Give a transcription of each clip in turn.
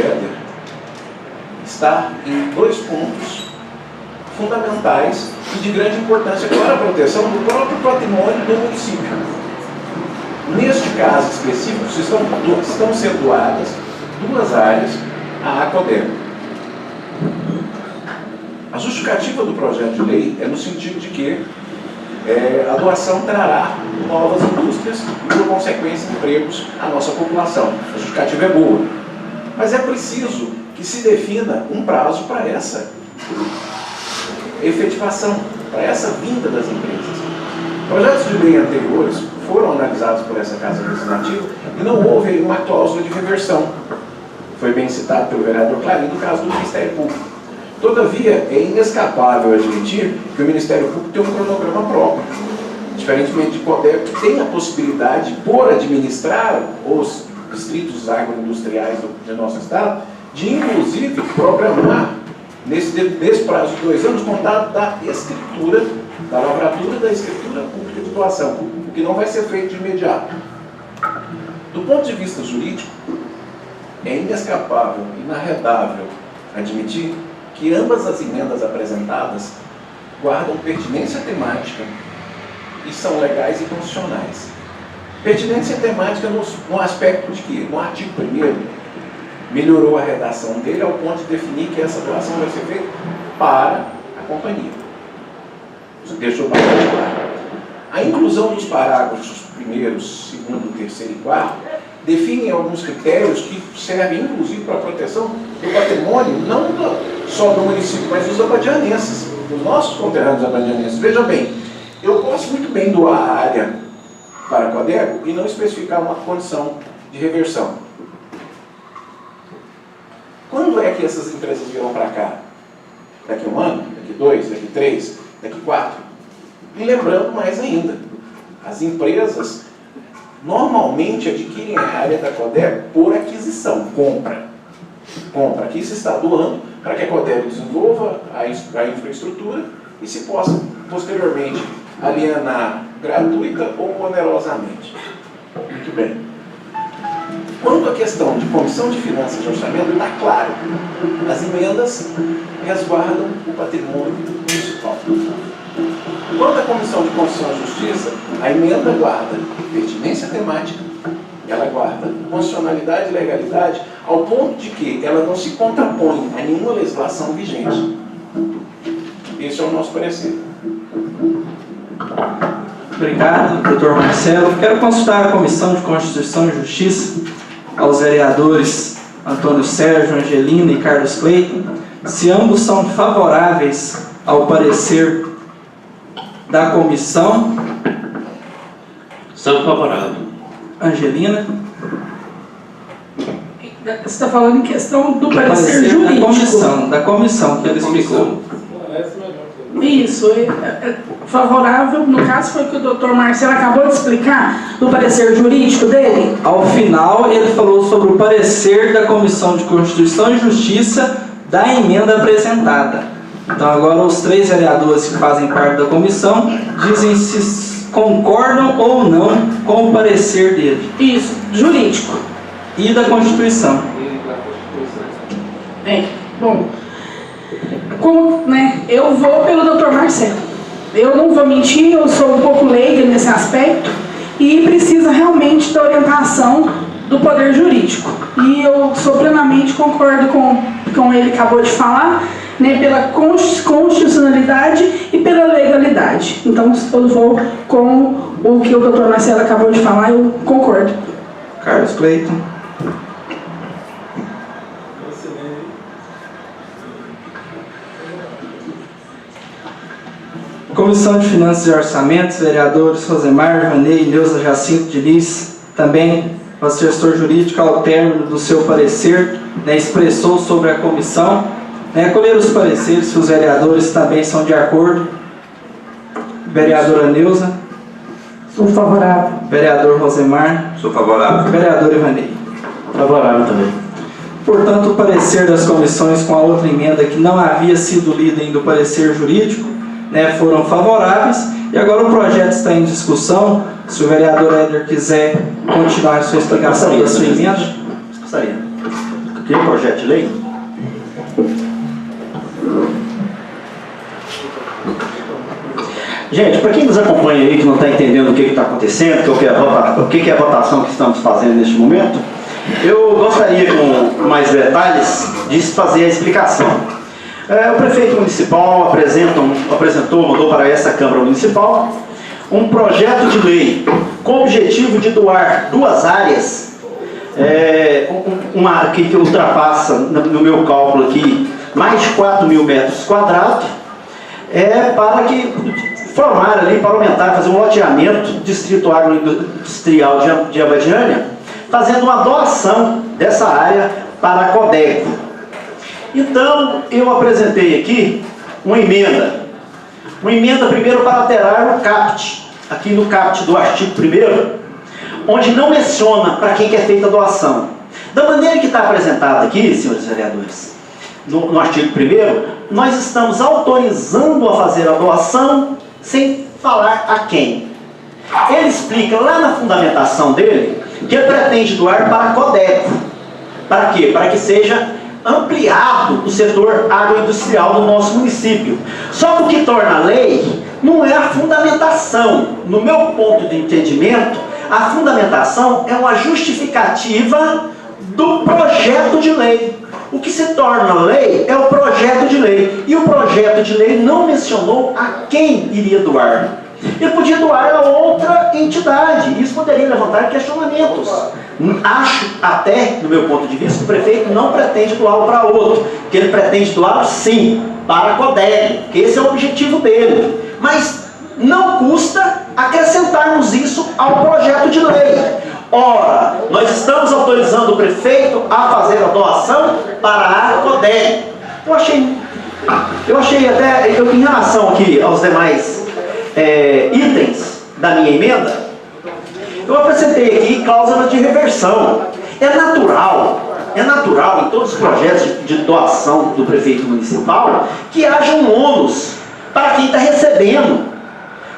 Éder está em dois pontos fundamentais e de grande importância para a proteção do próprio patrimônio do município. Neste caso específico, estão sendo doadas 2 áreas à Aquaderm. A justificativa do projeto de lei é no sentido de que a doação trará novas indústrias e, por consequência, empregos à nossa população. A justificativa é boa, mas é preciso que se defina um prazo para essa efetivação, para essa vinda das empresas. Projetos de lei anteriores foram analisados por essa Casa Legislativa e não houve uma cláusula de reversão. Foi bem citado pelo vereador Clarim no caso do Ministério Público. Todavia, é inescapável admitir que o Ministério Público tem um cronograma próprio, diferentemente de Codep, que tem a possibilidade, por administrar os distritos agroindustriais do nosso estado, de inclusive programar, nesse prazo de 2 anos, contado da escritura, da lavratura da escritura pública de doação, o que não vai ser feito de imediato. Do ponto de vista jurídico, é inescapável, inarredável admitir que ambas as emendas apresentadas guardam pertinência temática e são legais e constitucionais. Pertinência temática no aspecto de que, no artigo 1º, melhorou a redação dele ao ponto de definir que essa doação vai ser feita para a companhia. Isso deixou bastante claro. A inclusão dos parágrafos 1º, 2º, 3º e 4º definem alguns critérios que servem, inclusive, para a proteção do patrimônio, não só do município, mas dos abadianenses, dos nossos conterrâneos abadianenses. Veja bem, eu posso muito bem doar a área para a Coderm e não especificar uma condição de reversão. Quando é que essas empresas virão para cá? Daqui 1 ano? Daqui 2? Daqui 3? Daqui 4? E lembrando mais ainda, as empresas normalmente adquirem a área da Coderm por aquisição, compra. Aqui se está doando para que a Coderm desenvolva a infraestrutura e se possa, posteriormente, alienar gratuita ou onerosamente. Muito bem. Quanto à questão de Comissão de Finanças e Orçamento, está claro. As emendas resguardam o patrimônio municipal. Quanto à Comissão de Constituição e Justiça, a emenda guarda pertinência temática, ela guarda constitucionalidade e legalidade, ao ponto de que ela não se contrapõe a nenhuma legislação vigente. Esse é o nosso parecer. Obrigado, doutor Marcelo. Quero consultar a Comissão de Constituição e Justiça, aos vereadores Antônio Sérgio, Angelina e Carlos Cleiton, se ambos são favoráveis ao parecer da comissão. São favoráveis. Angelina? Você está falando em questão do parecer jurídico. Da comissão que ele explicou. Isso, favorável, no caso foi o que o doutor Marcelo acabou de explicar, do parecer jurídico dele? Ao final, ele falou sobre o parecer da Comissão de Constituição e Justiça da emenda apresentada. Então, agora, os 3 vereadores que fazem parte da comissão dizem se concordam ou não com o parecer dele. Isso, jurídico. E da Constituição. Bom, eu vou pelo doutor Marcelo. Eu não vou mentir, eu sou um pouco leiga nesse aspecto e precisa realmente da orientação do poder jurídico. E eu plenamente concordo com ele que acabou de falar, pela constitucionalidade e pela legalidade. Então, eu vou com o que o doutor Marcelo acabou de falar, eu concordo. Carlos Cleiton. Comissão de Finanças e Orçamentos, vereadores Rosemar, Vanei, Neuza Jacinto Diniz, também o assessor jurídico, ao término do seu parecer, expressou sobre a comissão, colher os pareceres, se os vereadores também são de acordo. Vereadora Neuza. Sou favorável. Vereador Rosemar. Sou favorável. Vereador Ivanei. Favorável também. Portanto, o parecer das comissões com a outra emenda que não havia sido lida ainda, o parecer jurídico, foram favoráveis. E agora o projeto está em discussão. Se o vereador Éder quiser continuar a sua explicação da sua emenda. Gostaria. Que projeto de lei? Gente, para quem nos acompanha aí, que não está entendendo o que está acontecendo, o que é a votação que estamos fazendo neste momento, eu gostaria, com mais detalhes, de fazer a explicação. O prefeito municipal mandou para essa Câmara Municipal um projeto de lei com o objetivo de doar 2 áreas, uma área que ultrapassa, no meu cálculo aqui, mais de 4.000 metros quadrados, para que formar ali, para aumentar, fazer um loteamento distrito agroindustrial de Abadiânia, fazendo uma doação dessa área para a Codeco. Então, eu apresentei aqui uma emenda primeiro para alterar o CAPT, aqui no CAPT do artigo 1º, onde não menciona para quem que é feita a doação. Da maneira que está apresentada aqui, senhores vereadores, no artigo 1º, nós estamos autorizando a fazer a doação sem falar a quem. Ele explica lá na fundamentação dele que ele pretende doar para a Codeco. Para quê? Para que seja ampliado o setor agroindustrial do nosso município. Só que o que torna a lei não é a fundamentação. No meu ponto de entendimento, a fundamentação é uma justificativa do projeto de lei. O que se torna lei é o projeto de lei. E o projeto de lei não mencionou a quem iria doar. Ele podia doar a outra entidade. Isso poderia levantar questionamentos. Acho até, do meu ponto de vista, que o prefeito não pretende doá-lo para outro. Que ele pretende doá-lo, sim, para a Codeco, que esse é o objetivo dele. Mas não custa acrescentarmos isso ao projeto de lei. Ora, nós estamos autorizando o prefeito a fazer a doação para a Codeco. Eu achei até, em relação aqui aos demais itens da minha emenda, eu apresentei aqui cláusula de reversão. É natural em todos os projetos de doação do prefeito municipal que haja um ônus para quem está recebendo.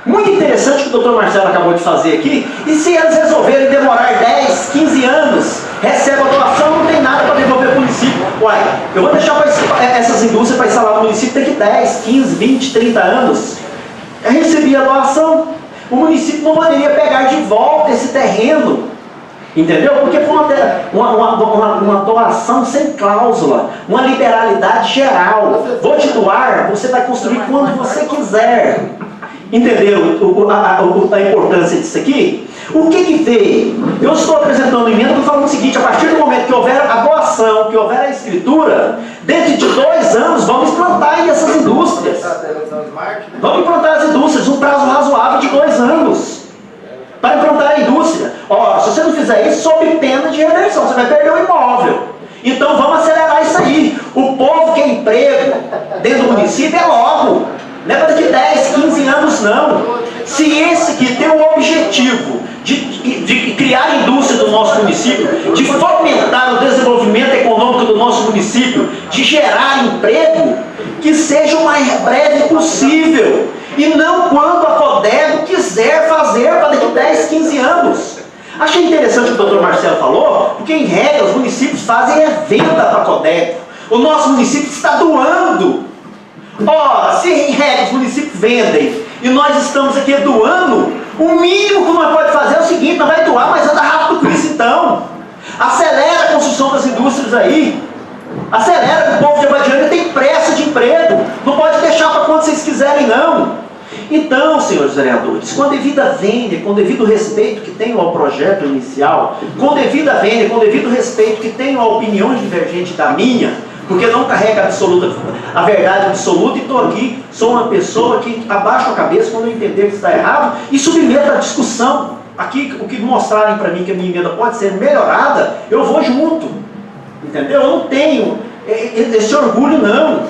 Muito interessante o que o Dr. Marcelo acabou de fazer aqui. E se eles resolverem demorar 10, 15 anos, recebe a doação, não tem nada para devolver para o município. Uai, eu vou deixar essas indústrias para instalar no município daqui 10, 15, 20, 30 anos. Eu recebi a doação, o município não poderia pegar de volta esse terreno, entendeu? Porque foi uma doação sem cláusula, uma liberalidade geral. Vou te doar, você vai construir quando você quiser. Entenderam a importância disso aqui? O que veio? Eu estou apresentando uma emenda falando o seguinte: a partir do momento que houver a doação, que houver a escritura, dentro de 2 anos, vamos implantar aí essas indústrias. Vamos implantar as indústrias, um prazo razoável de 2 anos. Para implantar a indústria. Ora, se você não fizer isso, sob pena de reversão, você vai perder o imóvel. Então vamos acelerar isso aí. O povo quer emprego dentro do município é logo. Não é para daqui 10, 15 anos, não. Se esse que tem o objetivo de criar indústria do nosso município, de fomentar o desenvolvimento econômico do nosso município, de gerar emprego, que seja o mais breve possível. E não quando a Codeco quiser fazer para daqui 10, 15 anos. Achei interessante o que o Dr. Marcelo falou, porque em regra os municípios fazem venda para a Codeco. O nosso município está doando. Ora, se em regra os municípios vendem e nós estamos aqui doando, o mínimo que nós podemos fazer é o seguinte: nós vamos doar, mas anda rápido com isso então. Acelera a construção das indústrias aí. Acelera, que o povo de Abadiânia tem pressa de emprego. Não pode deixar para quando vocês quiserem, não. Então, senhores vereadores, com a devida vênia, com o devido respeito que tenho ao projeto inicial, com devida vênia, com o devido respeito que tenho à opinião divergente da minha, porque não carrega a verdade absoluta, e estou aqui, sou uma pessoa que abaixo a cabeça quando eu entender que está errado e submeto a discussão. Aqui, o que mostrarem para mim que a minha emenda pode ser melhorada, eu vou junto. Entendeu? Eu não tenho esse orgulho, não.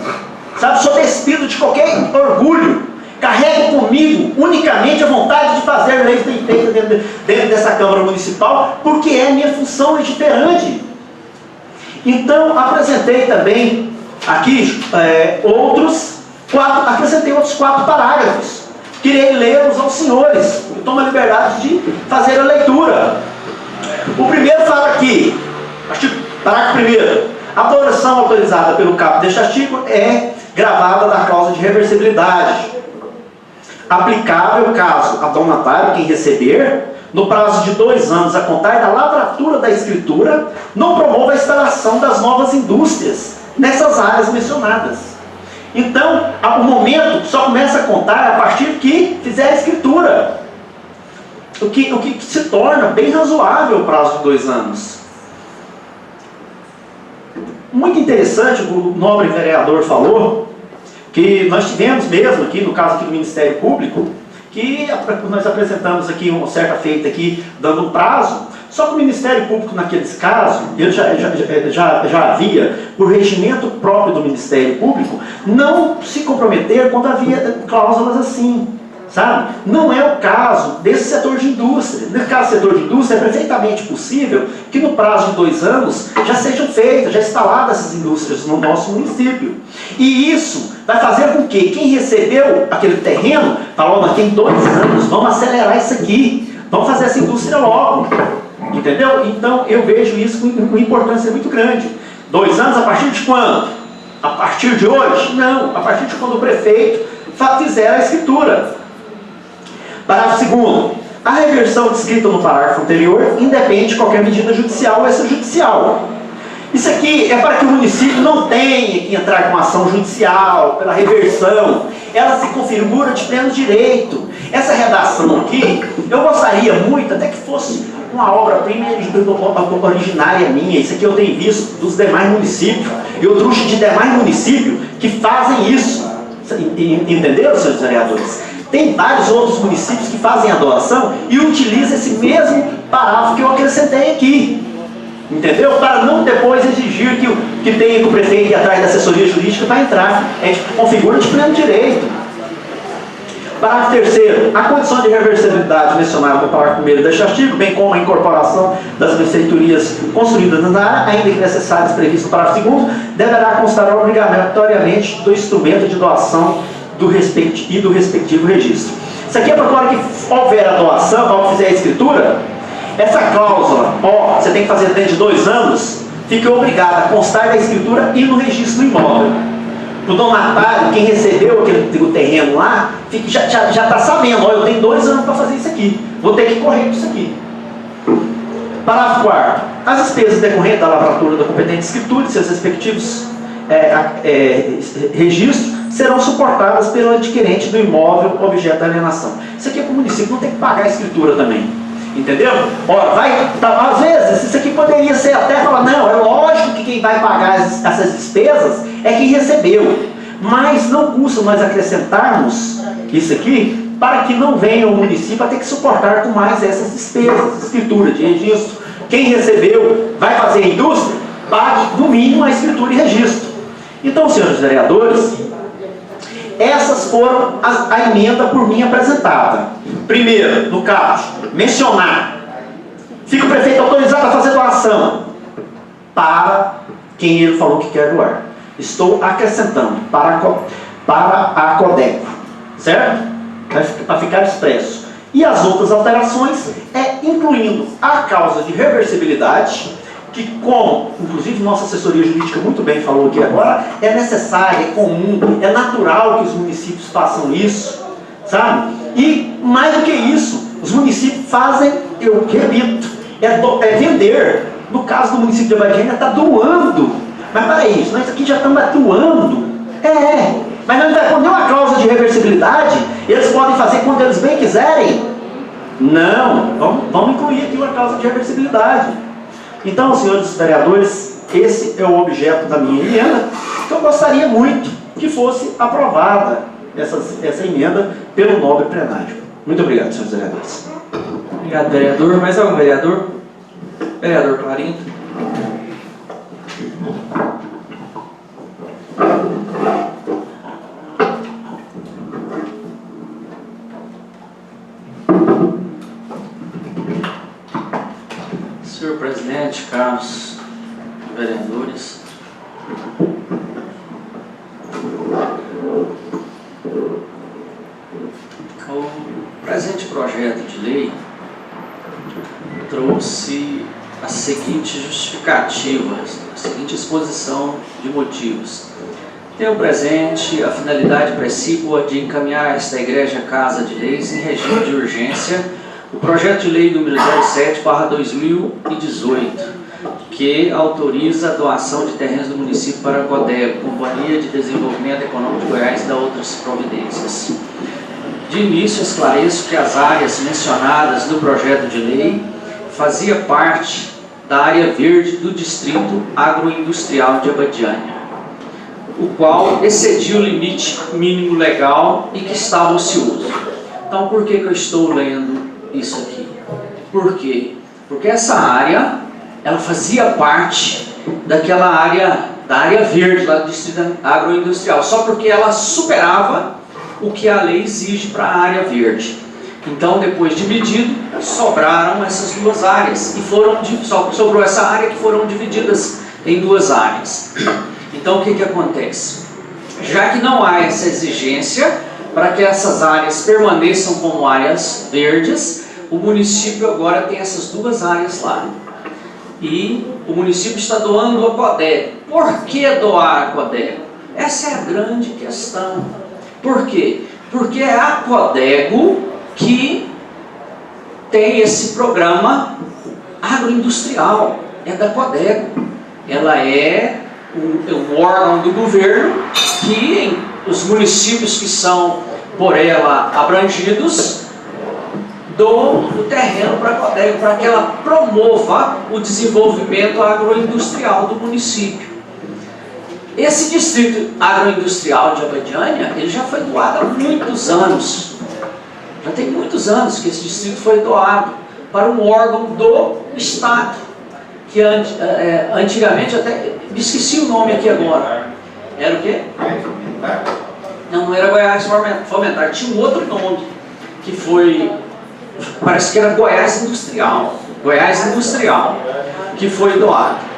Sabe, sou despido de qualquer orgulho. Carrego comigo unicamente a vontade de fazer leis bem feitas dentro dessa Câmara Municipal, porque é minha função legiferante. Então, apresentei também aqui acrescentei outros 4 parágrafos. Queria ler-os aos senhores. Eu tomo a liberdade de fazer a leitura. O primeiro fala aqui, parágrafo 1º. A doação autorizada pelo caput deste artigo é gravada da cláusula de reversibilidade, aplicável caso a donatário, quem receber, no prazo de 2 anos a contar da lavratura da escritura, não promova a instalação das novas indústrias nessas áreas mencionadas. Então, o momento só começa a contar a partir que fizer a escritura, o que se torna bem razoável o prazo de 2 anos. Muito interessante, o nobre vereador falou, que nós tivemos mesmo aqui, no caso aqui do Ministério Público, que nós apresentamos aqui uma certa feita aqui, dando um prazo, só que o Ministério Público, naqueles casos, ele já havia, por regimento próprio do Ministério Público, não se comprometer quando havia cláusulas assim, sabe? Não é o caso desse setor de indústria. Nesse caso do setor de indústria, é perfeitamente possível que no prazo de 2 anos já sejam feitas, já instaladas essas indústrias no nosso município. E isso vai fazer com que quem recebeu aquele terreno falou, nós temos 2 anos, vamos acelerar isso aqui, vamos fazer essa indústria logo. Entendeu? Então eu vejo isso com uma importância muito grande. 2 anos a partir de quando? A partir de hoje? Não, a partir de quando o prefeito fizer a escritura. Parágrafo 2º. A reversão descrita no parágrafo anterior independe de qualquer medida judicial ou extrajudicial. Isso aqui é para que o município não tenha que entrar com ação judicial pela reversão. Ela se configura de pleno direito. Essa redação aqui, eu gostaria muito até que fosse uma obra-prima originária minha. Isso aqui eu tenho visto dos demais municípios. Eu trouxe de demais municípios que fazem isso. Entendeu, senhores vereadores? Tem vários outros municípios que fazem a doação e utilizam esse mesmo parágrafo que eu acrescentei aqui. Entendeu? Para não depois exigir que tenha que o prefeito ir atrás da assessoria jurídica para entrar. A gente configura de pleno direito. Parágrafo 3º. A condição de reversibilidade mencionada no parágrafo 1º deste artigo, bem como a incorporação das benfeitorias construídas na área, ainda que necessárias previstas no parágrafo 2º, deverá constar obrigatoriamente do instrumento de doação do respectivo registro. Isso aqui é para hora que houver a doação, ao que fizer a escritura, essa cláusula, você tem que fazer dentro de 2 anos, fica obrigado a constar da escritura e no registro do imóvel. O donatário, quem recebeu o terreno lá, já está sabendo, eu tenho 2 anos para fazer isso aqui, vou ter que correr com isso aqui. Parágrafo 4º. As despesas decorrentes da lavratura da competente escritura e seus respectivos registros serão suportadas pelo adquirente do imóvel objeto da alienação. Isso aqui é para o município, não tem que pagar a escritura também. Entendeu? Às vezes, isso aqui poderia ser até falar, não, é lógico que quem vai pagar essas despesas é quem recebeu. Mas não custa nós acrescentarmos isso aqui para que não venha o município a ter que suportar com mais essas despesas, escritura de registro. Quem recebeu, vai fazer a indústria, pague no mínimo a escritura e registro. Então, senhores vereadores, essas foram a emenda por mim apresentada. Primeiro, no caso, mencionar, fica o prefeito autorizado a fazer doação para quem ele falou que quer doar. Estou acrescentando para a Codeco, certo? Para ficar expresso. E as outras alterações incluindo a causa de reversibilidade, que como, inclusive nossa assessoria jurídica muito bem falou aqui agora, é necessário, é comum, é natural que os municípios façam isso, sabe? E mais do que isso, os municípios fazem, eu repito, é vender. No caso do município de Varginha, está doando. Mas peraí, nós aqui já estamos doando. Mas não vai pôr nenhuma cláusula de reversibilidade, eles podem fazer quando eles bem quiserem. Não, vamos incluir aqui uma cláusula de reversibilidade. Então, senhores vereadores, esse é o objeto da minha emenda, que eu gostaria muito que fosse aprovada essa emenda pelo nobre plenário. Muito obrigado, senhores vereadores. Obrigado, vereador. Mais algum vereador? Vereador Clarindo. Senhor presidente, caros vereadores, o presente projeto de lei trouxe as seguintes justificativas, as seguintes exposição de motivos. Tenho presente a finalidade precípua de encaminhar esta Igreja Casa de Leis em regime de urgência o projeto de lei número 07/2018, que autoriza a doação de terrenos do município para a CODEGO, Companhia de Desenvolvimento Econômico de Goiás, e da outras providências. De início, esclareço que as áreas mencionadas no projeto de lei fazia parte da área verde do Distrito Agroindustrial de Abadiânia, o qual excedia o limite mínimo legal e que estava ocioso. Então, por que eu estou lendo isso aqui? Por quê? Porque essa área, ela fazia parte daquela área, da área verde lá do Distrito Agroindustrial, só porque ela superava o que a lei exige para a área verde. Então, depois de medido, sobraram essas duas áreas, e sobrou essa área que foram divididas em duas áreas. Então, o que acontece? Já que não há essa exigência para que essas áreas permaneçam como áreas verdes, o município agora tem essas duas áreas lá. E o município está doando a CODEGO. Por que doar a CODEGO? Essa é a grande questão. Por quê? Porque é a CODEGO que tem esse programa agroindustrial. É da CODEGO. Ela é um órgão do governo que os municípios que são por ela abrangidos dão o terreno para a CODEGO, para que ela promova o desenvolvimento agroindustrial do município. Esse distrito agroindustrial de Abadiânia, ele já foi doado há muitos anos. Já tem muitos anos que esse distrito foi doado para um órgão do Estado, que antigamente, até esqueci o nome aqui agora. Era o quê? Não era Goiás Fomentar, tinha um outro nome, que foi, parece que era Goiás Industrial, que foi doado.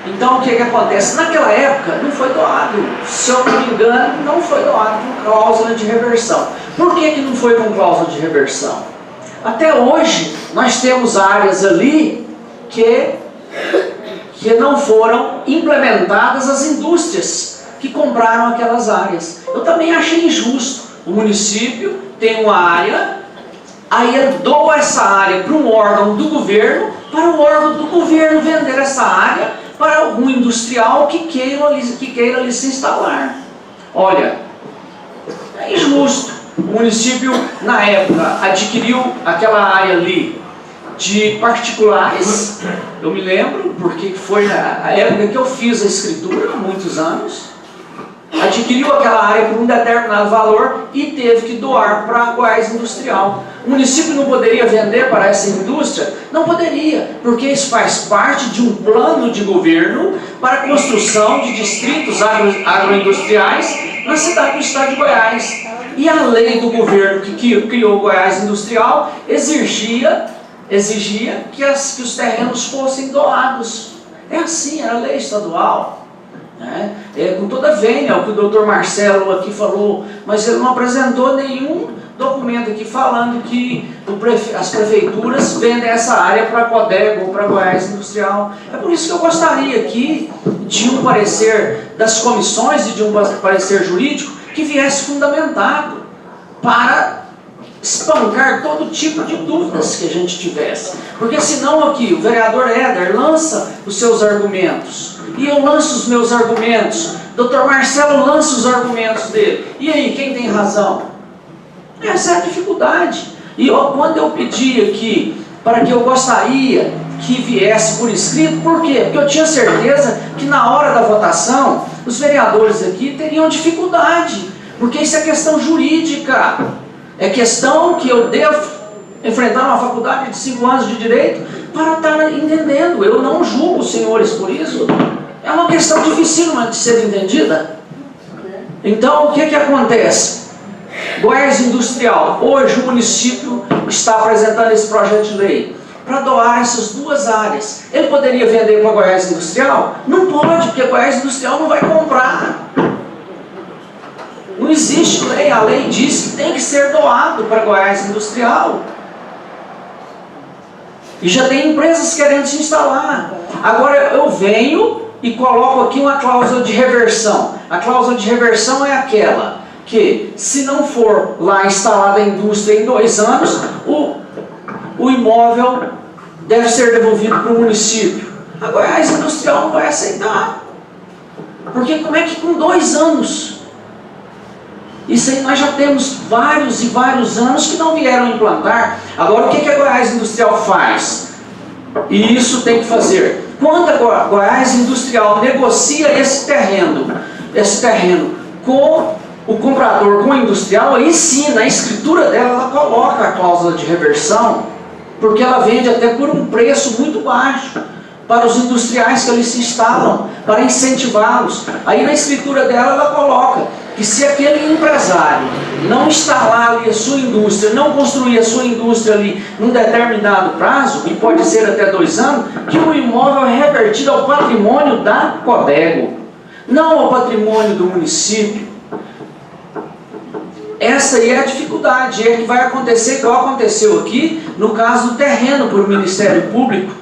Então, o que acontece? Naquela época, não foi doado, se eu não me engano, não foi doado com cláusula de reversão. Por que não foi com cláusula de reversão? Até hoje, nós temos áreas ali que não foram implementadas as indústrias que compraram aquelas áreas. Eu também achei injusto. O município tem uma área, aí ele doa essa área para um órgão do governo, para o órgão do governo vender essa área para algum industrial que queira ali se instalar. Olha, é injusto. O município, na época, adquiriu aquela área ali de particulares. Eu me lembro, porque foi a época que eu fiz a escritura, há muitos anos. Adquiriu aquela área por um determinado valor e teve que doar para a Goiás Industrial. O município não poderia vender para essa indústria? Não poderia, porque isso faz parte de um plano de governo para a construção de distritos agroindustriais na cidade do estado de Goiás. E a lei do governo que criou o Goiás Industrial exigia que os terrenos fossem doados. É assim, era lei estadual. Com toda a vênia, o que o Dr. Marcelo aqui falou, mas ele não apresentou nenhum documento aqui falando que as prefeituras vendem essa área para a CODEGO ou para a Goiás Industrial. É por isso que eu gostaria aqui de um parecer das comissões e de um parecer jurídico que viesse fundamentado para espancar todo tipo de dúvidas que a gente tivesse. Porque senão aqui o vereador Éder lança os seus argumentos e eu lanço os meus argumentos, Dr. Marcelo lança os argumentos dele. E aí, quem tem razão? Essa é a dificuldade. E quando eu pedi aqui para que eu gostaria que viesse por escrito, por quê? Porque eu tinha certeza que na hora da votação, os vereadores aqui teriam dificuldade, porque isso é questão jurídica. É questão que eu devo enfrentar uma faculdade de 5 anos de Direito para estar entendendo. Eu não julgo os senhores por isso. É uma questão dificílima de ser entendida. Então, o que acontece? Goiás Industrial. Hoje o município está apresentando esse projeto de lei para doar essas duas áreas. Ele poderia vender para a Goiás Industrial? Não pode, porque a Goiás Industrial não vai comprar. Não existe lei, a lei diz que tem que ser doado para a Goiás Industrial. E já tem empresas querendo se instalar. Agora eu venho e coloco aqui uma cláusula de reversão. A cláusula de reversão é aquela que, se não for lá instalada a indústria em 2 anos, o imóvel deve ser devolvido para o município. A Goiás Industrial não vai aceitar. Porque como é que com 2 anos? Isso aí nós já temos vários e vários anos que não vieram implantar. Agora o que a Goiás Industrial faz? E isso tem que fazer. Quando a Goiás Industrial negocia esse terreno com o comprador, com o industrial, aí sim, na escritura dela, ela coloca a cláusula de reversão, porque ela vende até por um preço muito baixo para os industriais que ali se instalam, para incentivá-los. Aí na escritura dela ela coloca que se aquele empresário não instalar ali a sua indústria, não construir a sua indústria ali num determinado prazo, que pode ser até 2 anos, que o imóvel é revertido ao patrimônio da Codego, não ao patrimônio do município. Essa aí é a dificuldade, é que vai acontecer igual aconteceu aqui no caso do terreno por Ministério Público.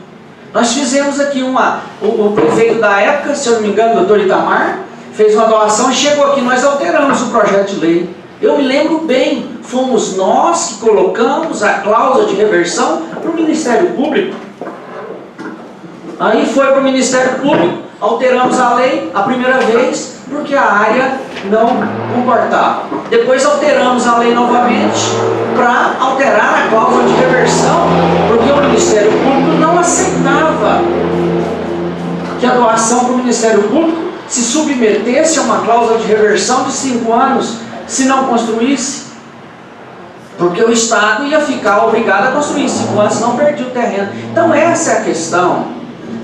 Nós fizemos aqui o prefeito da época, se eu não me engano, o doutor Itamar, fez uma doação e chegou aqui, nós alteramos o projeto de lei. Eu me lembro bem, fomos nós que colocamos a cláusula de reversão para o Ministério Público. Aí foi para o Ministério Público, alteramos a lei a primeira vez, porque a área não comportava. Depois alteramos a lei novamente para alterar a cláusula de reversão, porque o Ministério Público não aceitava que a doação para o Ministério Público se submetesse a uma cláusula de reversão de 5 anos se não construísse. Porque o Estado ia ficar obrigado a construir em 5 anos, senão perdia o terreno. Então essa é a questão.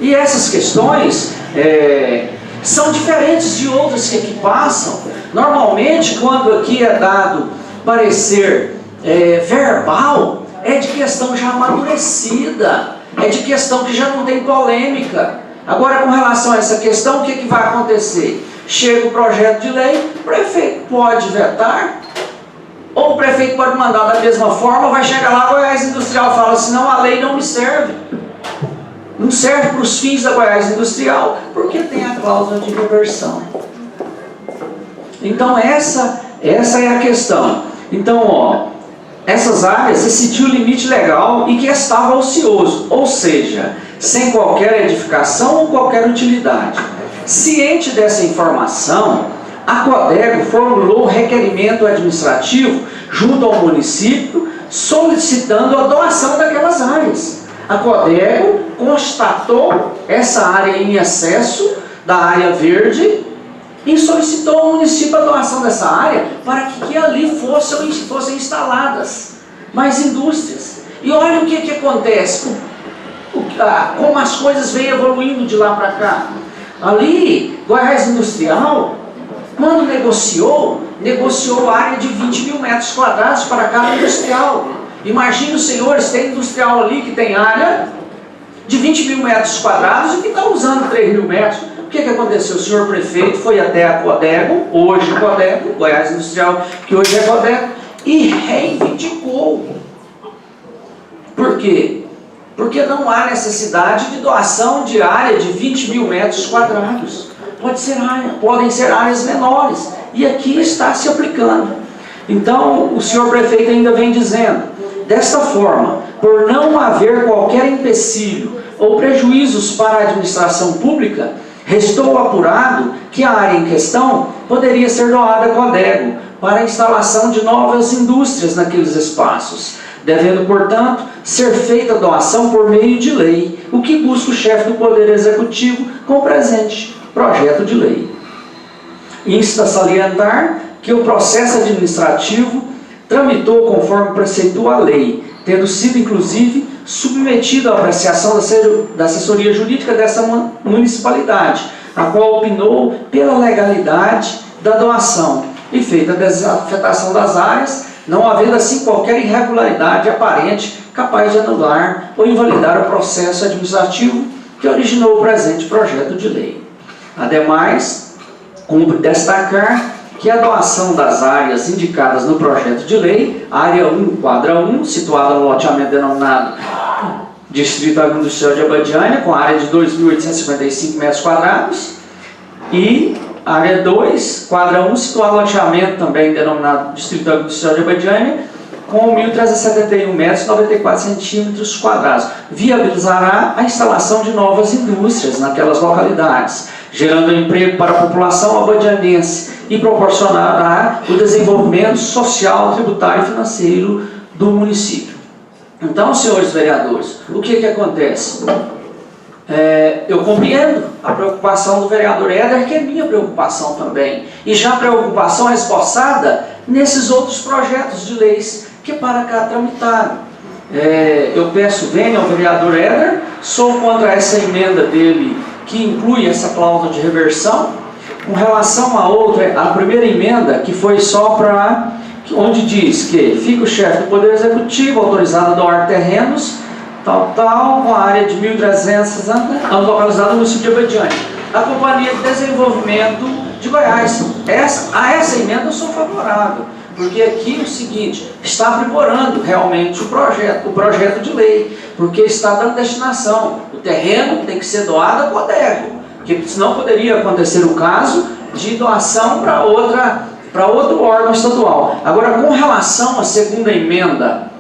E essas questões são diferentes de outras que aqui passam. Normalmente, quando aqui é dado parecer verbal, é de questão já amadurecida, é de questão que já não tem polêmica. Agora, com relação a essa questão, o que vai acontecer? Chega o projeto de lei, o prefeito pode vetar, ou o prefeito pode mandar da mesma forma, vai chegar lá, a Goiás Industrial fala assim, não, a lei não me serve. Não serve para os fins da Goiás Industrial, porque tem a cláusula de reversão. Então essa é a questão. Então, essas áreas excediam o limite legal e que estava ocioso, ou seja, sem qualquer edificação ou qualquer utilidade. Ciente dessa informação, a Codego formulou requerimento administrativo junto ao município, solicitando a doação daquelas áreas. A Codego constatou essa área em excesso da área verde e solicitou ao município a doação dessa área para que ali fossem instaladas mais indústrias. E olha o que acontece, como as coisas vêm evoluindo de lá para cá. Ali, Goiás Industrial, quando negociou área de 20 mil metros quadrados para cada industrial. Imagina os senhores, tem industrial ali que tem área de 20 mil metros quadrados e que está usando 3 mil metros. O que aconteceu? O senhor prefeito foi até a Codego, hoje Codego, Goiás Industrial, que hoje é Codego, e reivindicou. Por quê? Porque não há necessidade de doação de área de 20 mil metros quadrados. Podem ser áreas menores. E aqui está se aplicando. Então, o senhor prefeito ainda vem dizendo, desta forma, por não haver qualquer empecilho ou prejuízos para a administração pública, restou apurado que a área em questão poderia ser doada à Codego para a instalação de novas indústrias naqueles espaços, devendo, portanto, ser feita a doação por meio de lei, o que busca o chefe do Poder Executivo com o presente projeto de lei. Insta a salientar que o processo administrativo tramitou conforme preceitou a lei, tendo sido, inclusive, submetido à apreciação da assessoria jurídica dessa municipalidade, a qual opinou pela legalidade da doação e feita a desafetação das áreas, não havendo assim qualquer irregularidade aparente capaz de anular ou invalidar o processo administrativo que originou o presente projeto de lei. Ademais, cumpre destacar que a doação das áreas indicadas no projeto de lei, área 1, quadra 1, situada no loteamento denominado Distrito Agroindustrial de Abadiânia, com área de 2.855 metros quadrados, e área 2, quadra 1, situado loteamento também denominado Distrito Agroindustrial de Abadiânia, com 1.371 metros e 94 centímetros quadrados. Viabilizará a instalação de novas indústrias naquelas localidades, gerando emprego para a população abadianense e proporcionará o desenvolvimento social, tributário e financeiro do município. Então, senhores vereadores, o que acontece? Eu compreendo a preocupação do vereador Éder, que é minha preocupação também, e já a preocupação é esboçada nesses outros projetos de leis que para cá tramitaram. Eu peço, venha ao vereador Éder, sou contra essa emenda dele, que inclui essa cláusula de reversão. Com relação à outra, a primeira emenda, que foi só para, onde diz que fica o chefe do Poder Executivo autorizado a doar terrenos, com a área de 1.300 anos, localizada no município de Abadiânia, a Companhia de Desenvolvimento de Goiás. A essa emenda eu sou favorável, porque aqui é o seguinte, está aprimorando realmente o projeto de lei, porque está dando destinação. O terreno tem que ser doado a Codego, porque senão poderia acontecer o caso de doação para outro órgão estadual. Agora, com relação à segunda emenda,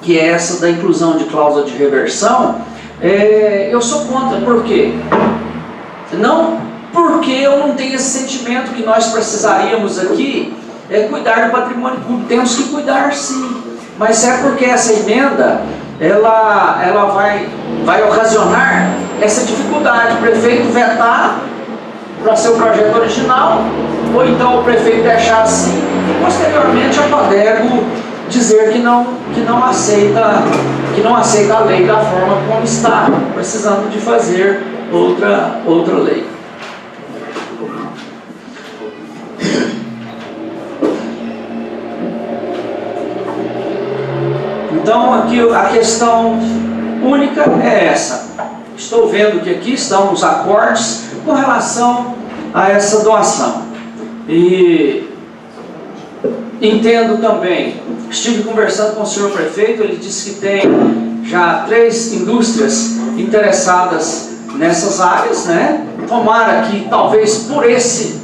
que é essa da inclusão de cláusula de reversão, eu sou contra. Por quê? Não porque eu não tenho esse sentimento que nós precisaríamos aqui cuidar do patrimônio público. Temos que cuidar, sim. Mas é porque essa emenda ela vai ocasionar essa dificuldade. O prefeito vetar para seu projeto original, ou então o prefeito deixar assim, e posteriormente a Codego dizer que não aceita a lei da forma como está, precisando de fazer outra lei. Então aqui a questão única é essa. Estou vendo que aqui estão os acordes com relação a essa doação. E entendo também, estive conversando com o senhor prefeito, ele disse que tem já 3 indústrias interessadas nessas áreas, né? Tomara que talvez por essa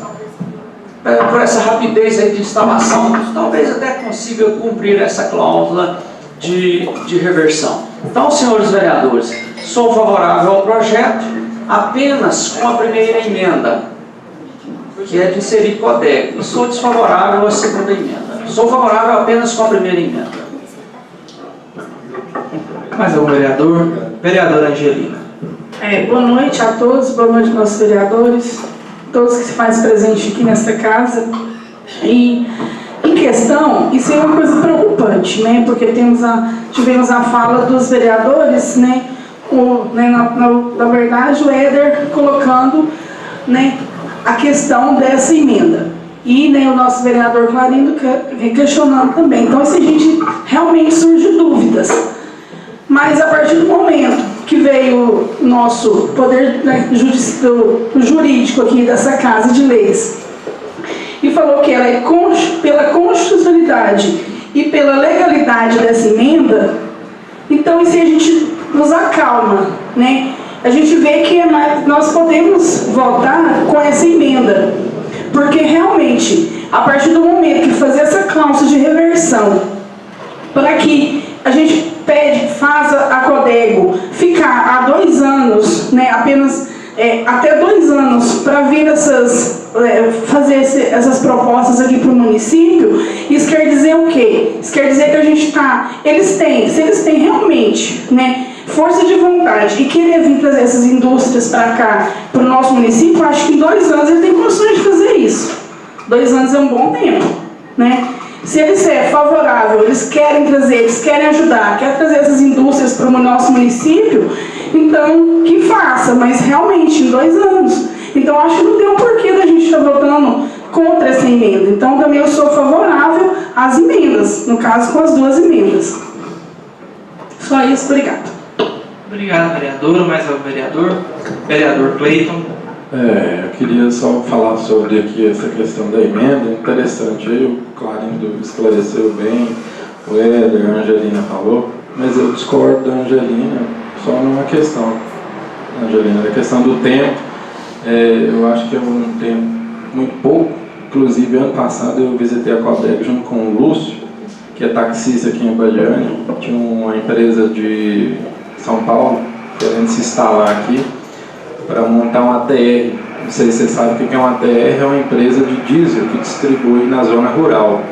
rapidez aí de instalação, talvez até consiga cumprir essa cláusula de reversão. Então, senhores vereadores, sou favorável ao projeto apenas com a primeira emenda, que é de inserir Codego, e sou desfavorável à segunda emenda. Sou favorável apenas com a primeira emenda. Mais algum vereador? Vereadora Angelina. Boa noite a todos, boa noite nossos vereadores, todos que se fazem presente aqui nesta casa. E em questão, isso é uma coisa preocupante, né? Porque tivemos a fala dos vereadores, né? Na verdade, o Éder colocando, né, a questão dessa emenda. E o nosso vereador Clarindo questionando também. Então, isso a gente realmente surge dúvidas. Mas a partir do momento que veio o nosso poder jurídico aqui dessa Casa de Leis e falou que ela é pela constitucionalidade e pela legalidade dessa emenda, então isso a gente nos acalma, né? A gente vê que nós podemos votar com essa emenda, porque realmente, a partir do momento que fazer essa cláusula de reversão, para que a gente faça a Codego ficar há 2 anos, né, apenas até 2 anos, para vir fazer essas propostas aqui para o município, isso quer dizer o quê? Isso quer dizer que a gente se eles têm realmente, né, força de vontade e querer vir trazer essas indústrias para cá, para o nosso município, acho que em 2 anos eles têm condições de fazer isso. 2 anos é um bom tempo, né? Se eles é favorável, eles querem trazer, eles querem ajudar, querem trazer essas indústrias para o nosso município, então que faça, mas realmente em 2 anos. Então acho que não tem um porquê da gente estar votando contra essa emenda. Então também eu sou favorável às emendas, no caso com as 2 emendas. Só isso, obrigado. Obrigado, vereadora. Mais algum vereador? Vereador Cleiton. Eu queria só falar sobre aqui essa questão da emenda. Interessante, aí o Clarindo esclareceu bem, o Éder, a Angelina falou, mas eu discordo da Angelina só numa questão, Angelina, a questão do tempo. Eu acho que é um tempo muito pouco. Inclusive, ano passado eu visitei a Codeg junto com o Lúcio, que é taxista aqui em Badiane. Tinha uma empresa de São Paulo querendo se instalar aqui para montar um ATR. Não sei se você sabe o que é um ATR, é uma empresa de diesel que distribui na zona rural.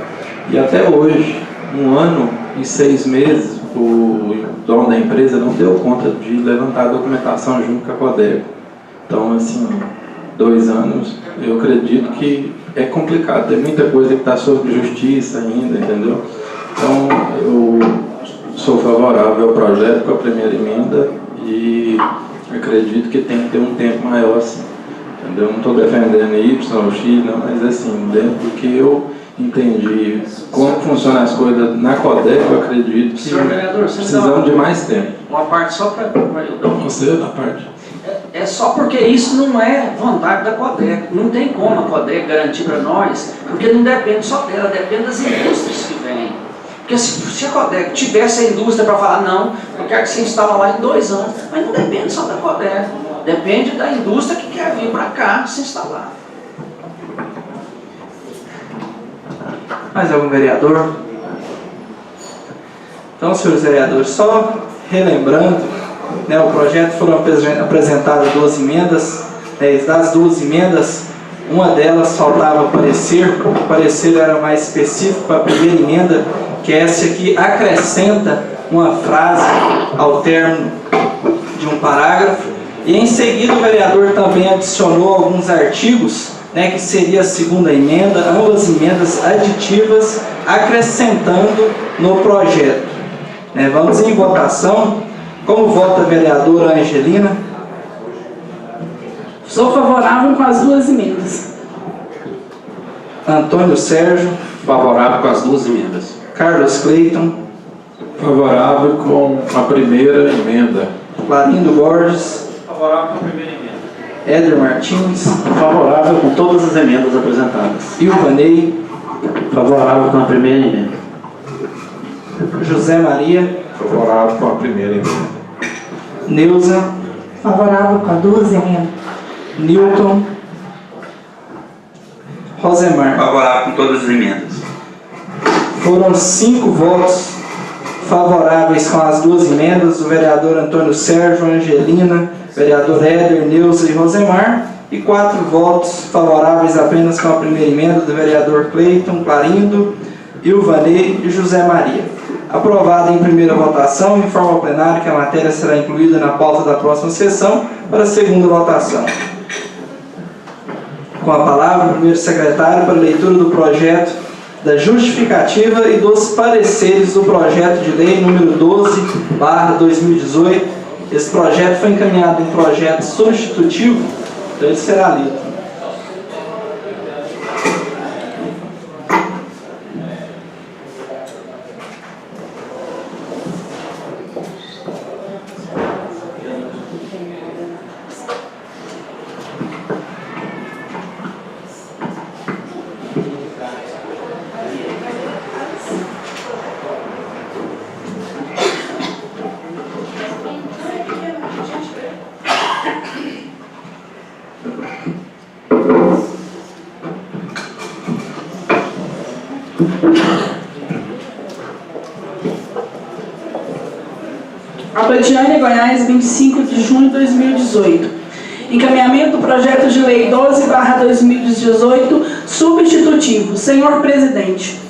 E até hoje, 1 ano e 6 meses, o dono da empresa não deu conta de levantar a documentação junto com a Codeg. Então, assim, 2 anos, eu acredito que é complicado. Tem muita coisa que está sob justiça ainda, entendeu? Então, eu sou favorável ao projeto com a primeira emenda e acredito que tem que ter um tempo maior, assim. Entendeu? Não estou defendendo Y ou X, não, mas assim, dentro do que eu entendi como funcionam as coisas na Codeg, eu acredito que Senhor vereador, você precisamos de mais tempo. uma parte só para eu dar Você da parte. É só porque isso não é vontade da Codeg. Não tem como a Codeg garantir para nós, porque não depende só dela, depende das indústrias que vêm. Porque se a Codeg tivesse a indústria para falar, não, eu quero que você instale lá em 2 anos, mas não depende só da Codeg, depende da indústria que quer vir para cá se instalar. Mais algum vereador? Então, senhores vereadores, só relembrando, né, o projeto foram apresentadas 2 emendas, das 2 emendas, uma delas faltava parecer, o parecer era mais específico para a primeira emenda, que é essa aqui acrescenta uma frase ao término de um parágrafo, e em seguida o vereador também adicionou alguns artigos, né, que seria a segunda emenda, ambas emendas aditivas, acrescentando no projeto. Vamos em votação. Como vota a vereadora Angelina? Sou favorável com as 2 emendas. Antônio Sérgio. Favorável com as 2 emendas. Carlos Cleiton. Favorável com a primeira emenda. Clarindo Borges. Favorável com a primeira emenda. Éder Martins. Favorável com todas as emendas apresentadas. Ilvanei. Favorável com a primeira emenda. José Maria. Favorável com a primeira emenda. Neuza. Favorável com as 2 emendas. Newton. Rosemar. Favorável com todas as emendas. Foram 5 votos favoráveis com as 2 emendas, do vereador Antônio Sérgio, Angelina, vereador Éder, Neuza e Rosemar, e 4 votos favoráveis apenas com a primeira emenda, do vereador Cleiton, Clarindo, Ilvanei e José Maria. Aprovada em primeira votação, informa ao plenário que a matéria será incluída na pauta da próxima sessão para a segunda votação. Com a palavra, o primeiro secretário para a leitura do projeto da justificativa e dos pareceres do projeto de lei número 12/2018. Esse projeto foi encaminhado em projeto substitutivo, então ele será lido. Abadiânia, Goiás, 25 de junho de 2018. Encaminhamento do projeto de lei 12/2018, substitutivo. Senhor Presidente,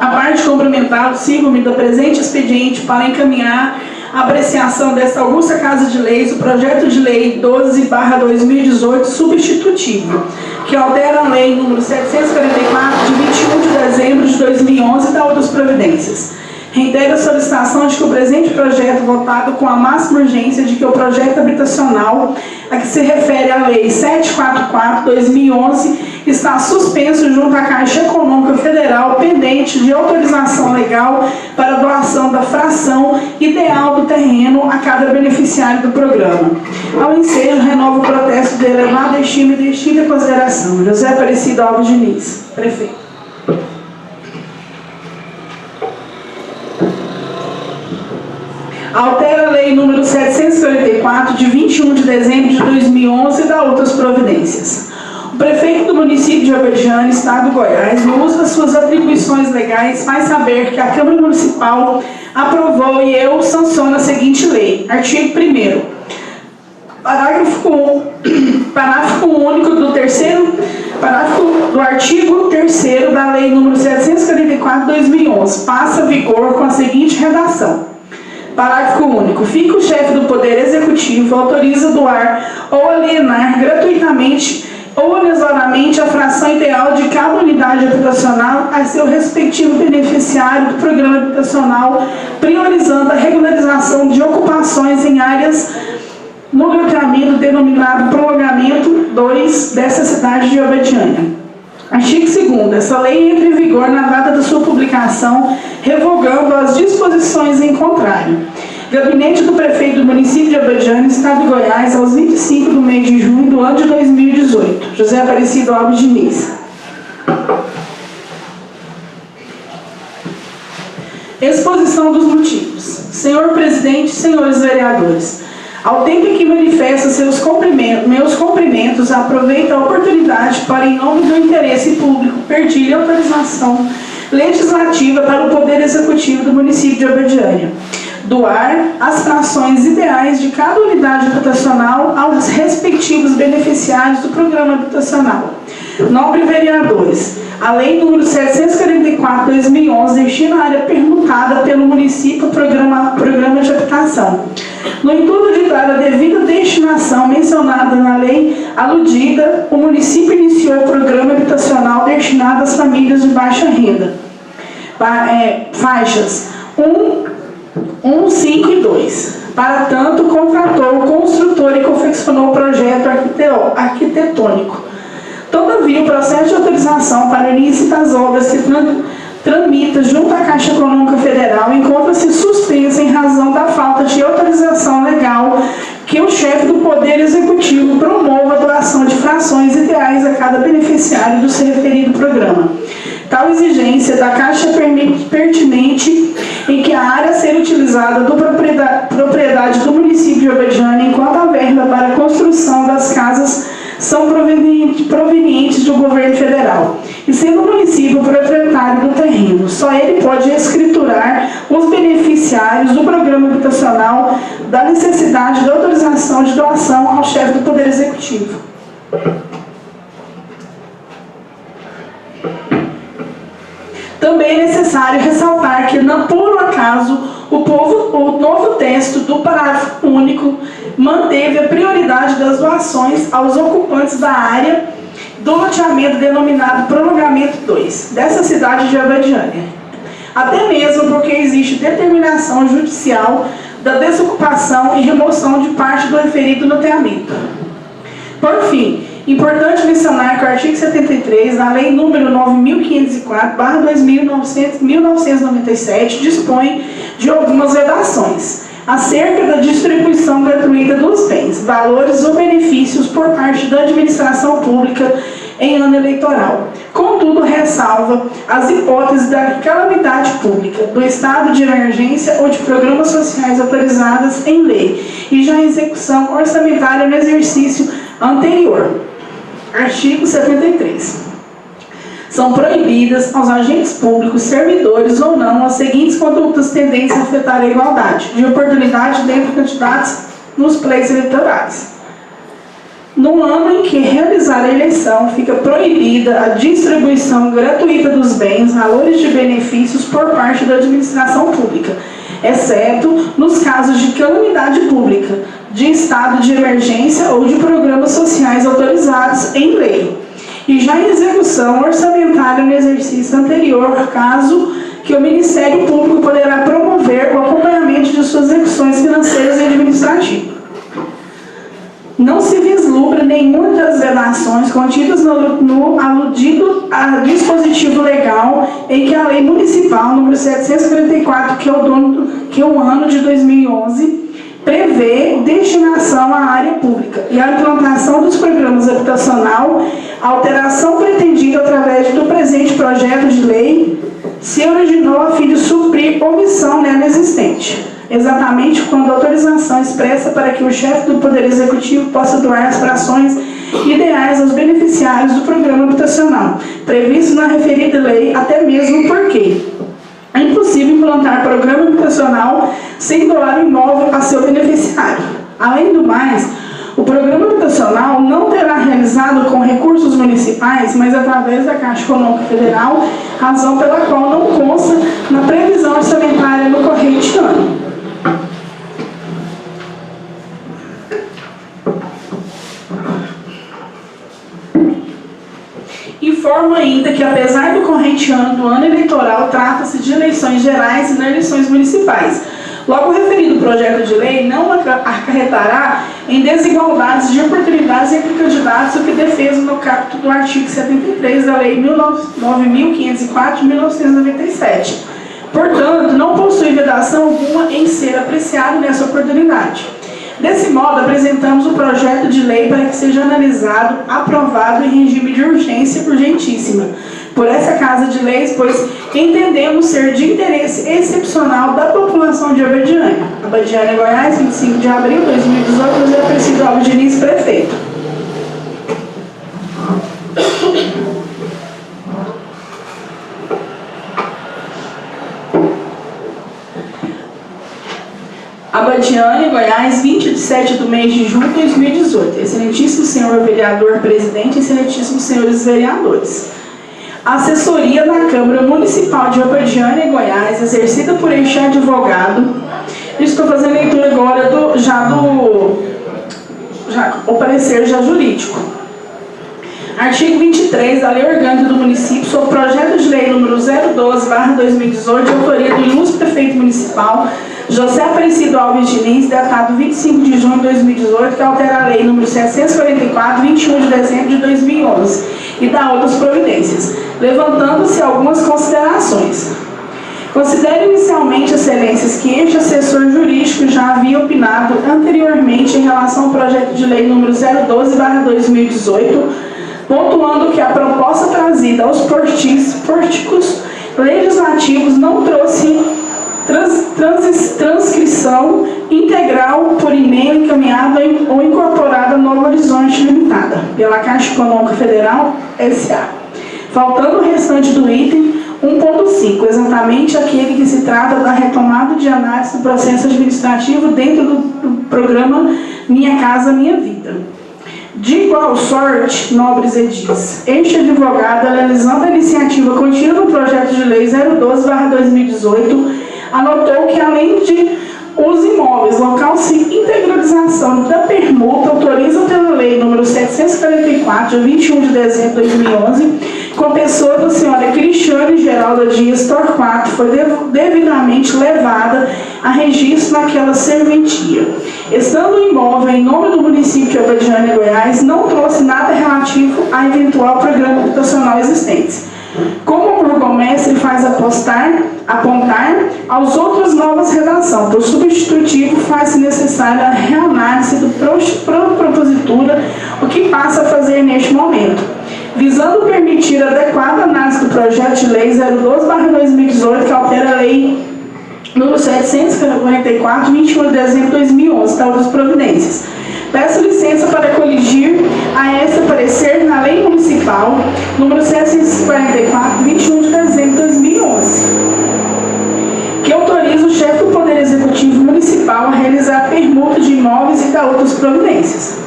a parte cumprimentada, sigo-me do presente expediente para encaminhar a apreciação desta augusta Casa de Leis o projeto de lei 12/2018, substitutivo, que altera a lei número 744, de 21 de dezembro de 2011 e da outras providências. Reitero a solicitação de que o presente projeto, votado com a máxima urgência, de que o projeto habitacional a que se refere a Lei 744/2011 está suspenso junto à Caixa Econômica Federal, pendente de autorização legal para a doação da fração ideal do terreno a cada beneficiário do programa. Ao ensejo, renovo o protesto de elevada estima e distinta consideração. José Aparecido Alves Diniz, prefeito. altera a Lei número 744, de 21 de dezembro de 2011 e dá outras providências. O prefeito do município de Abadiânia, Estado do Goiás, no uso das suas atribuições legais, faz saber que a Câmara Municipal aprovou e eu sanciono a seguinte lei. Artigo 1º. Parágrafo único do artigo 3º da Lei número 744/2011 passa a vigor com a seguinte redação. Parágrafo único. Fica o chefe do Poder Executivo autoriza doar ou alienar gratuitamente ou aleatoriamente a fração ideal de cada unidade habitacional a seu respectivo beneficiário do programa habitacional, priorizando a regularização de ocupações em áreas no loteamento denominado prolongamento 2 dessa cidade de Abadiânia. Artigo 2º. Essa lei entra em vigor na data da sua publicação, revogando as disposições em contrário. Gabinete do Prefeito do Município de Abadiânia, Estado de Goiás, aos 25 do mês de junho do ano de 2018. José Aparecido Alves Diniz. Exposição dos motivos. Senhor Presidente, senhores vereadores, ao tempo em que manifesto meus cumprimentos, aproveito a oportunidade para, em nome do interesse público, pedir autorização legislativa para o Poder Executivo do município de Abadiânia doar as frações ideais de cada unidade habitacional aos respectivos beneficiários do programa habitacional. Nobre vereadores, a Lei número 744/2011 destina a área permutada pelo município programa de habitação. No intuito de dar a devida destinação mencionada na lei aludida, o município iniciou o programa habitacional destinado às famílias de baixa renda. Faixas 1, 5 e 2. Para tanto, contratou o construtor e confeccionou o projeto arquitetônico. Todavia, o processo de autorização para o início das obras que tramita junto à Caixa Econômica Federal encontra-se suspensa em razão da falta de autorização legal que o chefe do Poder Executivo promova a doação de frações ideais a cada beneficiário do referido programa. Tal exigência da Caixa pertinente em que a área a ser utilizada do propriedade do município de Abadiânia, enquanto a verba para a construção das casas são provenientes do governo federal. E sendo o município proprietário do terreno, só ele pode escriturar os beneficiários do programa habitacional da necessidade de autorização de doação ao chefe do Poder Executivo. Também é necessário ressaltar que, não por acaso, o novo texto do parágrafo único manteve a prioridade das doações aos ocupantes da área do loteamento denominado Prolongamento 2, dessa cidade de Abadiânia. Até mesmo porque existe determinação judicial da desocupação e remoção de parte do referido loteamento. Por fim, importante mencionar que o artigo 73 da Lei número 9.504/1997 dispõe de algumas vedações acerca da distribuição gratuita dos bens, valores ou benefícios por parte da administração pública em ano eleitoral. Contudo, ressalva as hipóteses da calamidade pública, do estado de emergência ou de programas sociais autorizadas em lei e já em execução orçamentária no exercício anterior. Artigo 73. São proibidas aos agentes públicos, servidores ou não, as seguintes condutas tendentes a afetar a igualdade de oportunidade dentre candidatos nos pleitos eleitorais. No ano em que realizar a eleição, fica proibida a distribuição gratuita dos bens, valores de benefícios por parte da administração pública, exceto nos casos de calamidade pública, de estado de emergência ou de programas sociais autorizados em lei, e já em execução orçamentária no exercício anterior, caso que o Ministério Público poderá promover o acompanhamento de suas execuções financeiras e administrativas. Não se vislumbra nenhuma das vedações contidas no aludido a dispositivo legal em que a Lei Municipal número 744, que é o ano de 2011, prevê destinação à área pública e a implantação dos programas habitacional, alteração pretendida através do presente projeto de lei, se originou a fim de suprir omissão nela existente. exatamente quando a autorização expressa para que o chefe do Poder Executivo possa doar as frações ideais aos beneficiários do programa habitacional, previsto na referida lei, até mesmo porque é impossível implantar programa habitacional sem doar o imóvel a seu beneficiário. Além do mais, o programa habitacional não terá realizado com recursos municipais, mas através da Caixa Econômica Federal, razão pela qual não consta na previsão orçamentária no corrente ano. Informo ainda que, apesar do corrente ano do ano eleitoral, trata-se de eleições gerais e não eleições municipais. Logo, o referido projeto de lei não acarretará em desigualdades de oportunidades entre candidatos, o que defesa no caput do artigo 73 da Lei 9.504 de 1997. Portanto, não possui vedação alguma em ser apreciado nessa oportunidade. Desse modo, apresentamos o projeto de lei para que seja analisado, aprovado em regime de urgência urgentíssima por essa Casa de Leis, pois entendemos ser de interesse excepcional da população de Abadiânia. Abadiânia, Goiás, 25 de abril de 2018, José Aparecido Alves Diniz, prefeito. Abadiânia, Goiás, 27 do mês de julho de 2018. Excelentíssimo senhor vereador presidente, excelentíssimos senhores vereadores. A assessoria da Câmara Municipal de Abadiânia, Goiás, exercida por este advogado, estou fazendo leitura agora o parecer já jurídico. Artigo 23 da Lei Orgânica do Município sobre o projeto de lei número 012/2018, de autoria do ilustre prefeito municipal José Aparecido Alves Diniz, datado 25 de junho de 2018, que altera a lei número 744, 21 de dezembro de 2011, e dá outras providências, levantando-se algumas considerações. Considero inicialmente, excelências, que este assessor jurídico já havia opinado anteriormente em relação ao projeto de lei número 012/2018, pontuando que a proposta trazida aos pórticos legislativos não trouxe transcrição integral por e-mail encaminhada ou incorporada a Novo Horizonte Limitada, pela Caixa Econômica Federal, S.A., faltando o restante do item 1.5, exatamente aquele que se trata da retomada de análise do processo administrativo dentro do programa Minha Casa Minha Vida. De igual sorte, nobres edis, este advogado, analisando a iniciativa contida no projeto de lei 012/2018, anotou que, além de os imóveis, local de integralização da permuta, autoriza pela lei número 744, de 21 de dezembro de 2011, com pessoa da senhora Cristiane Geralda Dias Torquato, foi devidamente levada a registro naquela serventia. Estando o imóvel em nome do município de Abadiânia, Goiás, não trouxe nada relativo a eventual programa habitacional existente. Como o burgomestre faz apontar aos outros novas redação, por substitutivo faz-se necessária a reanálise do propositura, o que passa a fazer neste momento, visando permitir a adequada análise do projeto de lei 012/2018, que altera a lei número 744, 21 de dezembro de 2011, tal das providências. Peço licença para coligir a esse parecer na Lei Municipal número 744, 21 de dezembro de 2011, que autoriza o chefe do Poder Executivo Municipal a realizar permuta de imóveis e dar outras providências.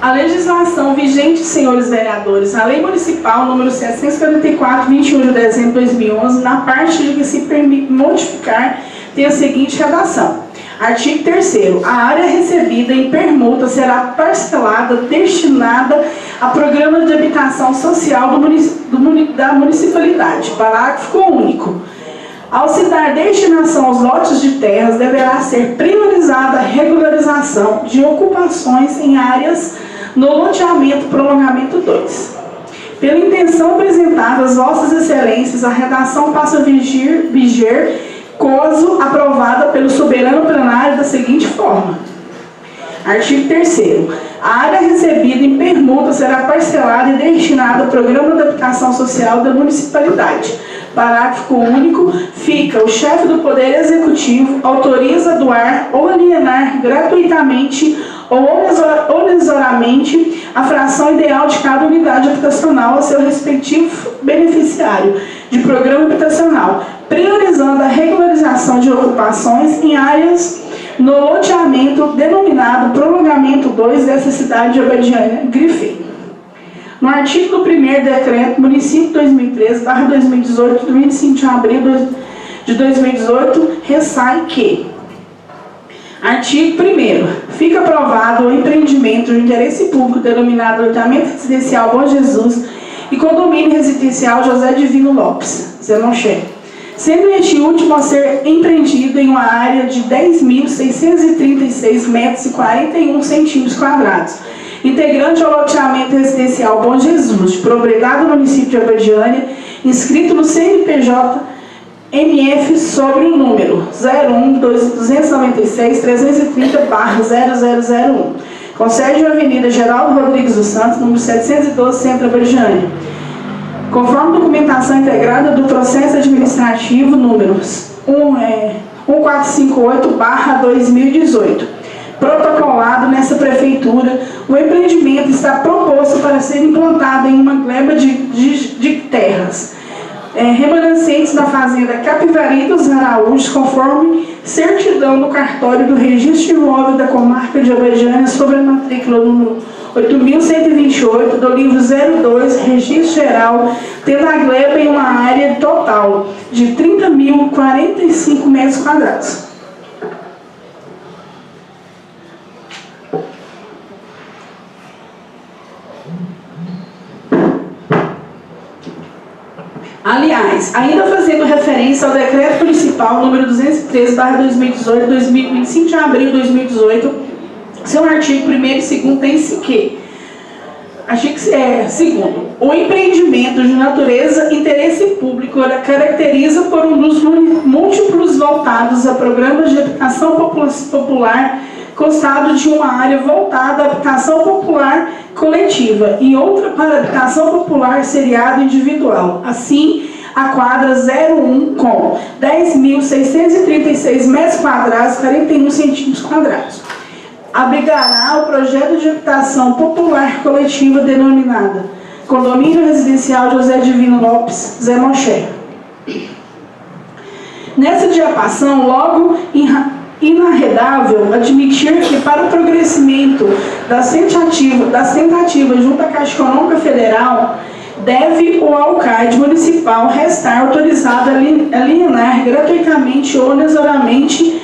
A legislação vigente, senhores vereadores, a Lei Municipal número 744, 21 de dezembro de 2011, na parte de que se permite modificar, tem a seguinte redação. Artigo 3º. A área recebida em permuta será parcelada, destinada a programa de habitação social da municipalidade. Parágrafo único. Ao se dar destinação aos lotes de terras, deverá ser priorizada a regularização de ocupações em áreas no loteamento prolongamento 2. Pela intenção apresentada às vossas excelências, a redação passa a viger, coso aprovada pelo soberano plenário da seguinte forma. Artigo 3º. A área recebida em permuta será parcelada e destinada ao Programa de Habitação Social da Municipalidade. Parágrafo único. Fica: o chefe do Poder Executivo autoriza doar ou alienar gratuitamente ou onesoriamente a fração ideal de cada unidade habitacional a seu respectivo beneficiário de programa habitacional, priorizando a regularização de ocupações em áreas no loteamento denominado Prolongamento 2 dessa cidade de Abadiânia, grifei. No artigo do 1º Decreto Município 2013/2018, do 25 de abril de 2018, ressai que: artigo 1º. Fica aprovado o empreendimento de interesse público denominado Loteamento Residencial Bom Jesus e Condomínio Residencial José Divino Lopes, Zé Monché, sendo este último a ser empreendido em uma área de 10.636 metros e 41 centímetros quadrados, integrante ao loteamento residencial Bom Jesus, de propriedade do município de Abadiânia, inscrito no CNPJ MF sobre o número 01-296-330/0001. Com sede na Avenida Geraldo Rodrigues dos Santos, número 712, Centro Abadiânia. Conforme documentação integrada do processo administrativo números 1458/2018, protocolado nessa prefeitura, o empreendimento está proposto para ser implantado em uma gleba de terras remanescentes da fazenda Capivari dos Araújos, conforme certidão no cartório do Registro de Imóvel da Comarca de Abadiânia sobre a matrícula número 8.128 do livro 02, Registro Geral, tendo a gleba em uma área total de 30.045 metros quadrados. Aliás, ainda fazendo referência ao Decreto Municipal número 213/2018, 25 de abril de 2018, seu artigo 1º e 2º tem-se que: artigo 2º. O empreendimento de natureza interesse público caracteriza por um dos múltiplos voltados a programas de habitação popular constado de uma área voltada à habitação popular coletiva e outra para habitação popular seriado individual. Assim, a quadra 01 com 10.636 metros quadrados, 41 centímetros quadrados, abrigará o projeto de habitação popular coletiva denominada Condomínio Residencial José Divino Lopes, Zé Monché. Nessa diapação, logo inarredável admitir que, para o progressimento das tentativas junto à Caixa Econômica Federal, deve o alcalde municipal restar autorizado a alienar gratuitamente ou onesoriamente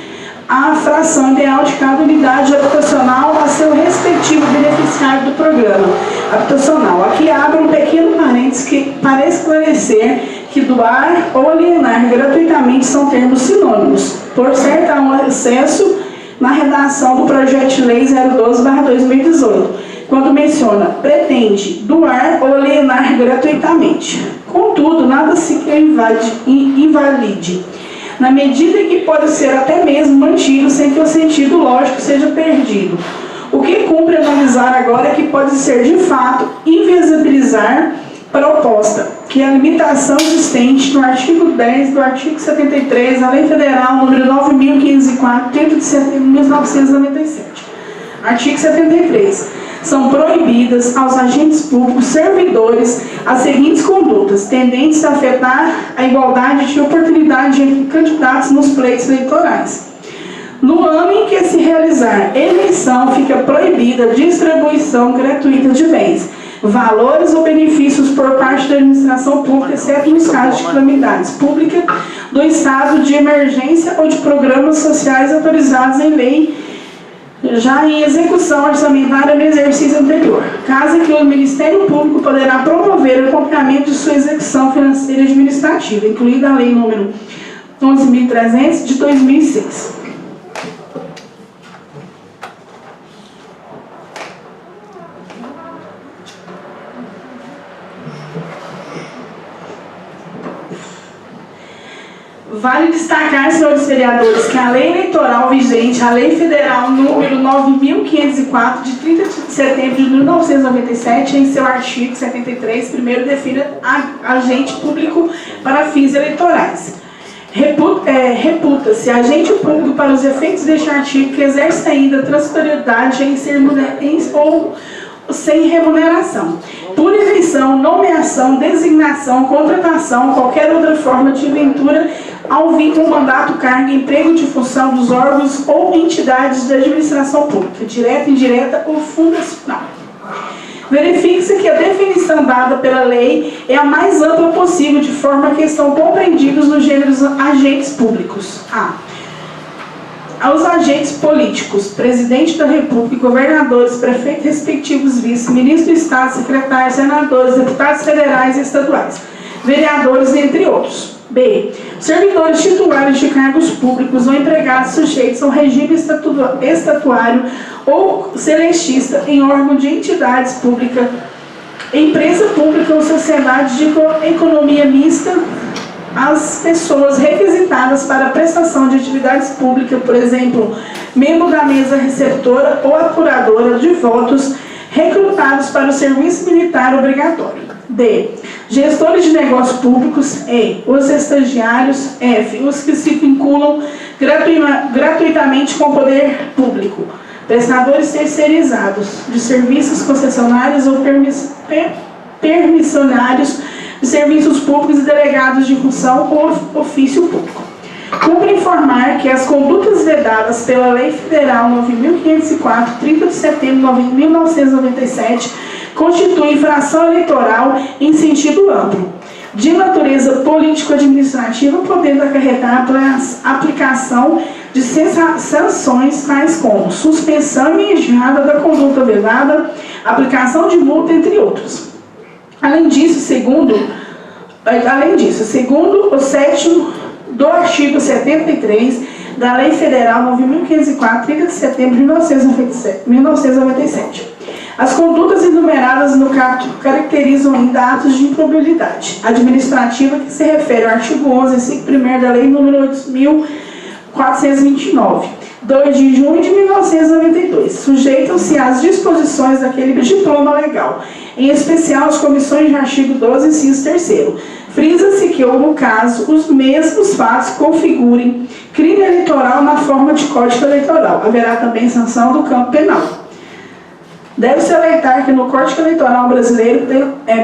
a fração ideal de cada unidade habitacional a seu respectivo beneficiário do programa habitacional. Aqui abro um pequeno parênteses para esclarecer que doar ou alienar gratuitamente são termos sinônimos. Por certo, há um excesso na redação do projeto de lei 012/2018, quando menciona pretende doar ou alienar gratuitamente. Contudo, nada se invalide, na medida que pode ser até mesmo mantido sem que o sentido lógico seja perdido. O que cumpre analisar agora é que pode ser, de fato, inviabilizar proposta, que a limitação existente no artigo 10 do artigo 73 da Lei Federal número 9.504, 30 de setembro de 1997. Artigo 73. São proibidas aos agentes públicos servidores as seguintes condutas, tendentes a afetar a igualdade de oportunidade entre candidatos nos pleitos eleitorais. No ano em que se realizar eleição, fica proibida a distribuição gratuita de bens, valores ou benefícios por parte da administração pública, exceto nos casos de calamidades públicas do estado de emergência ou de programas sociais autorizados em lei já em execução orçamentária no exercício anterior, caso que o Ministério Público poderá promover o acompanhamento de sua execução financeira e administrativa, incluída a Lei número 11.300 de 2006. Vale destacar, senhores vereadores, que a lei eleitoral vigente, a Lei Federal número 9.504, de 30 de setembro de 1997, em seu artigo 73, primeiro define agente público para fins eleitorais. Reputa-se agente público para os efeitos deste artigo que exerce ainda transitoriedade ou sem remuneração, por eleição, nomeação, designação, contratação, qualquer outra forma de ventura ao vínculo, mandato, cargo, emprego de função dos órgãos ou entidades de administração pública, direta, indireta ou fundacional. Verifique-se que a definição dada pela lei é a mais ampla possível, de forma que estão compreendidos nos gêneros agentes públicos. Aos agentes políticos, presidente da República, governadores, prefeitos, respectivos vice, ministro do Estado, secretários, senadores, deputados federais e estaduais, vereadores, entre outros. B. Servidores titulares de cargos públicos ou empregados sujeitos ao regime estatuário ou celestista em órgão de entidades públicas, empresa pública ou sociedade de economia mista, as pessoas requisitadas para a prestação de atividades públicas, por exemplo, membro da mesa receptora ou apuradora de votos, recrutados para o serviço militar obrigatório. D. Gestores de negócios públicos. E. Os estagiários. F. Os que se vinculam gratuitamente com o poder público. Prestadores terceirizados de serviços concessionários ou permissionários de serviços públicos e delegados de função ou ofício público. Cumpre informar que as condutas vedadas pela Lei Federal 9.504, 30 de setembro de 1997, constituem infração eleitoral em sentido amplo, de natureza político-administrativa, podendo acarretar a aplicação de sanções tais como suspensão imediata da conduta vedada, aplicação de multa, entre outros. Além disso, segundo o 7º do artigo 73 da Lei Federal 9.504, 30 de setembro de 1997, as condutas enumeradas no capítulo caracterizam ainda atos de improbabilidade administrativa que se refere ao artigo 11, inciso 1º da Lei nº 8.429, 2 de junho de 1992, sujeitam-se às disposições daquele diploma legal, em especial as comissões de artigo 12, inciso 3º. Frisa-se que, no caso, os mesmos fatos configurem crime eleitoral na forma de código eleitoral. Haverá também sanção do campo penal. Deve-se alertar que no Código Eleitoral Brasileiro,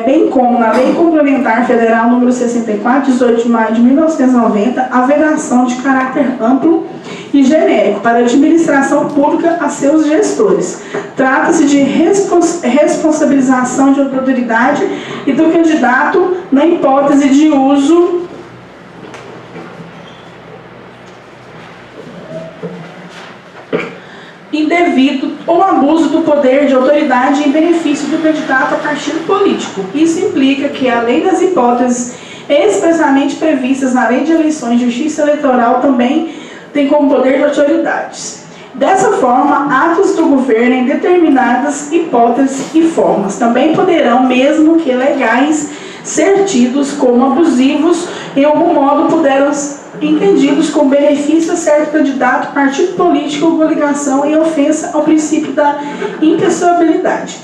bem como na Lei Complementar Federal número 64, 18 de maio de 1990, a vedação de caráter amplo e genérico para a administração pública a seus gestores. Trata-se de responsabilização de autoridade e do candidato na hipótese de uso indevido ou abuso do poder de autoridade em benefício do candidato a partido político. Isso implica que, além das hipóteses expressamente previstas na Lei de Eleições e Justiça Eleitoral, também tem como poder de autoridades. Dessa forma, atos do governo em determinadas hipóteses e formas também poderão, mesmo que legais, ser tidos como abusivos, em algum modo puderam entendidos como benefício a certo candidato, partido político ou coligação em ofensa ao princípio da impessoabilidade.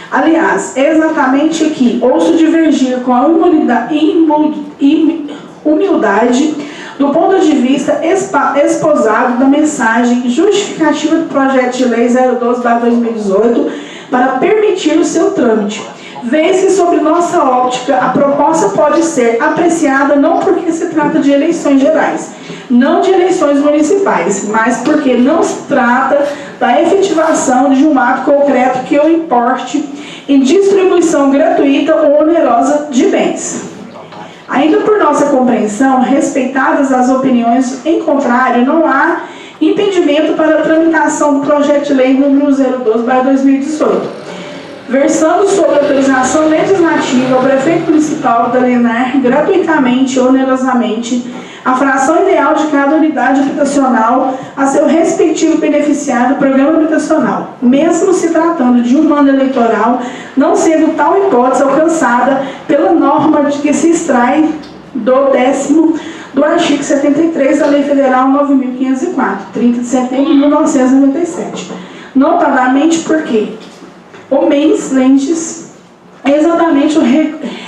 Aliás, é exatamente aqui, ouço divergir com a humildade do ponto de vista esposado da mensagem justificativa do projeto de lei 012/2018 para permitir o seu trâmite. Vê-se sob nossa óptica, a proposta pode ser apreciada não porque se trata de eleições gerais, não de eleições municipais, mas porque não se trata da efetivação de um ato concreto que o importe em distribuição gratuita ou onerosa de bens. Ainda por nossa compreensão, respeitadas as opiniões em contrário, não há impedimento para a tramitação do projeto de lei número 012/2018. Versando sobre autorização legislativa ao prefeito municipal alienar gratuitamente ou onerosamente a fração ideal de cada unidade habitacional a seu respectivo beneficiário do programa habitacional, mesmo se tratando de um ano eleitoral, não sendo tal hipótese alcançada pela norma de que se extrai do 10º do artigo 73 da Lei Federal 9.504, 30 de setembro de 1997. Notadamente porque o mens lentes é exatamente o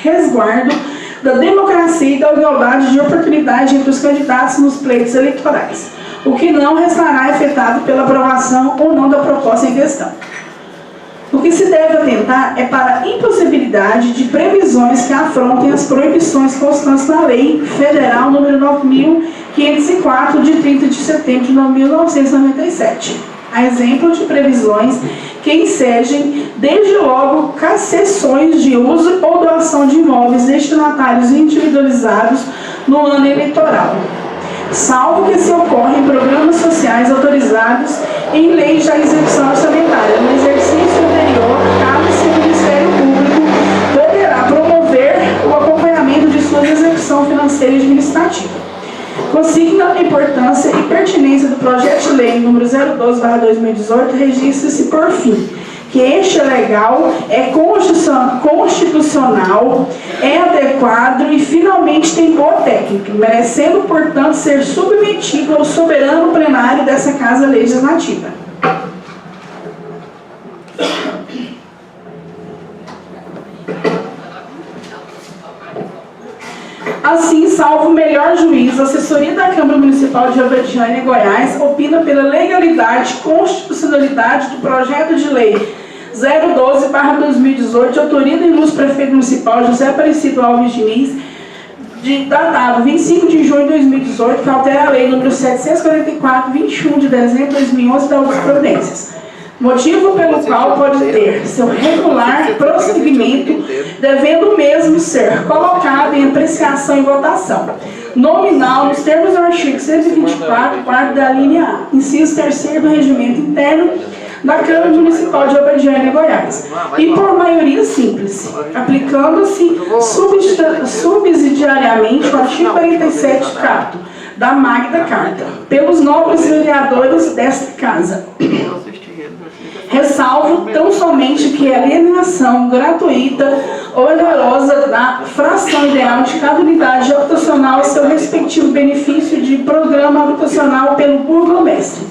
resguardo da democracia e da igualdade de oportunidade entre os candidatos nos pleitos eleitorais, o que não restará afetado pela aprovação ou não da proposta em questão. O que se deve atentar é para a impossibilidade de previsões que afrontem as proibições constantes na Lei Federal número 9.504, de 30 de setembro de 1997. A exemplo de previsões que ensejem, desde logo, concessões de uso ou doação de imóveis destinatários individualizados no ano eleitoral, salvo que se ocorra em programas sociais autorizados em lei de execução orçamentária. No exercício anterior, cabe-se ao Ministério Público poderá promover o acompanhamento de sua execução financeira e administrativa. Consigna a importância e pertinência do projeto de lei número 012/2018, registra-se por fim que este é legal, é constitucional, é adequado e finalmente tem boa técnica, merecendo, portanto, ser submetido ao soberano plenário dessa Casa Legislativa. Assim, salvo o melhor juízo, a assessoria da Câmara Municipal de Alberdiânia, Goiás, opina pela legalidade e constitucionalidade do projeto de lei 012/2018, de autoria do ilustre prefeito municipal José Aparecido Alves Diniz, datado 25 de junho de 2018, que altera a lei número 744, 21 de dezembro de 2011, da outras providências. Motivo pelo qual pode ter seu regular prosseguimento, devendo o mesmo ser colocado em apreciação e votação nominal nos termos do artigo 124, quarto da linha A, inciso 3º do regimento interno da Câmara Municipal de Alberdiânia, Goiás, e por maioria simples, aplicando-se subsidiariamente o artigo 47, capto da Magna Carta, pelos nobres vereadores desta Casa. Ressalvo tão somente que a alienação gratuita ou onerosa da fração ideal de cada unidade habitacional a seu respectivo benefício de programa habitacional pelo burgomestre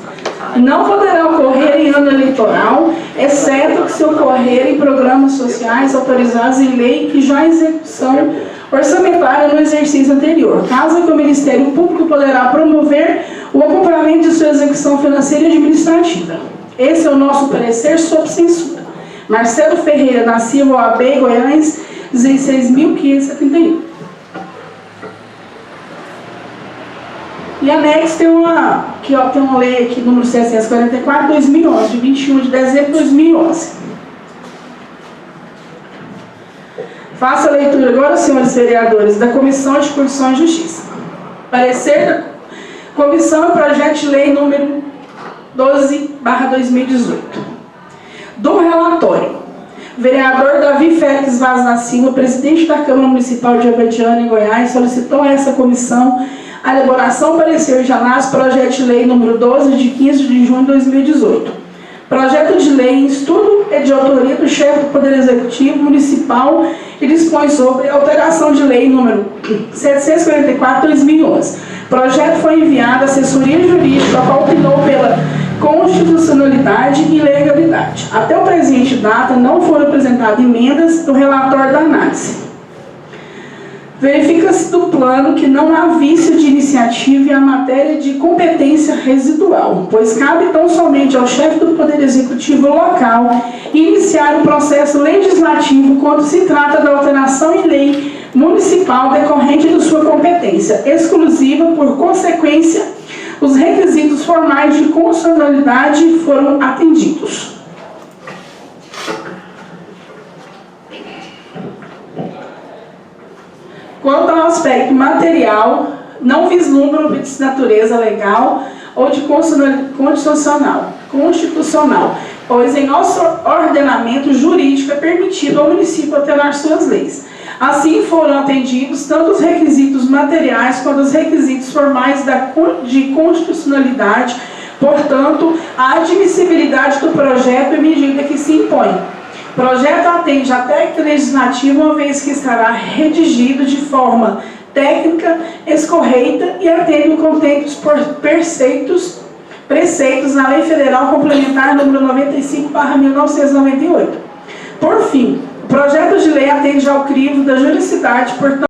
não poderá ocorrer em ano eleitoral, exceto que se ocorrer em programas sociais autorizados em lei que já em execução orçamentária no exercício anterior, caso que o Ministério Público poderá promover o acompanhamento de sua execução financeira e administrativa. Esse é o nosso parecer sob censura. Marcelo Ferreira da Silva, OAB, Goiás, 16.571. E anexo tem uma lei aqui, número 744, 2011, de 21 de dezembro de 2011. Faço a leitura agora, senhores vereadores, da Comissão de Constituição e Justiça. Parecer da Comissão e Projeto de Lei número 12/2018. Do relatório, vereador Davi Félix Vaz da Silva, presidente da Câmara Municipal de Alberdiânia, Goiás, solicitou a essa comissão a elaboração do parecer de análise projeto de lei número 12, de 15 de junho de 2018. Projeto de lei em estudo é de autoria do chefe do Poder Executivo Municipal e dispõe sobre alteração de lei número 744/2011. O projeto foi enviado à assessoria jurídica, a qual opinou pela constitucionalidade e legalidade. Até o presente data, não foram apresentadas emendas do relatório da análise. Verifica-se do plano que não há vício de iniciativa em a matéria de competência residual, pois cabe tão somente ao chefe do Poder Executivo local iniciar o processo legislativo quando se trata da alteração em lei municipal decorrente de sua competência exclusiva. Por consequência, os requisitos formais de constitucionalidade foram atendidos. Quanto ao aspecto material, não vislumbra de natureza legal ou de constitucional, pois em nosso ordenamento jurídico é permitido ao município alterar suas leis. Assim foram atendidos tanto os requisitos materiais quanto os requisitos formais de constitucionalidade, portanto, a admissibilidade do projeto é medida que se impõe. O projeto atende à técnica legislativa, uma vez que estará redigido de forma técnica escorreita e atende o contemplos por preceitos na Lei Federal Complementar número 95/1998. Por fim, o projeto de lei atende ao crivo da juridicidade, portanto,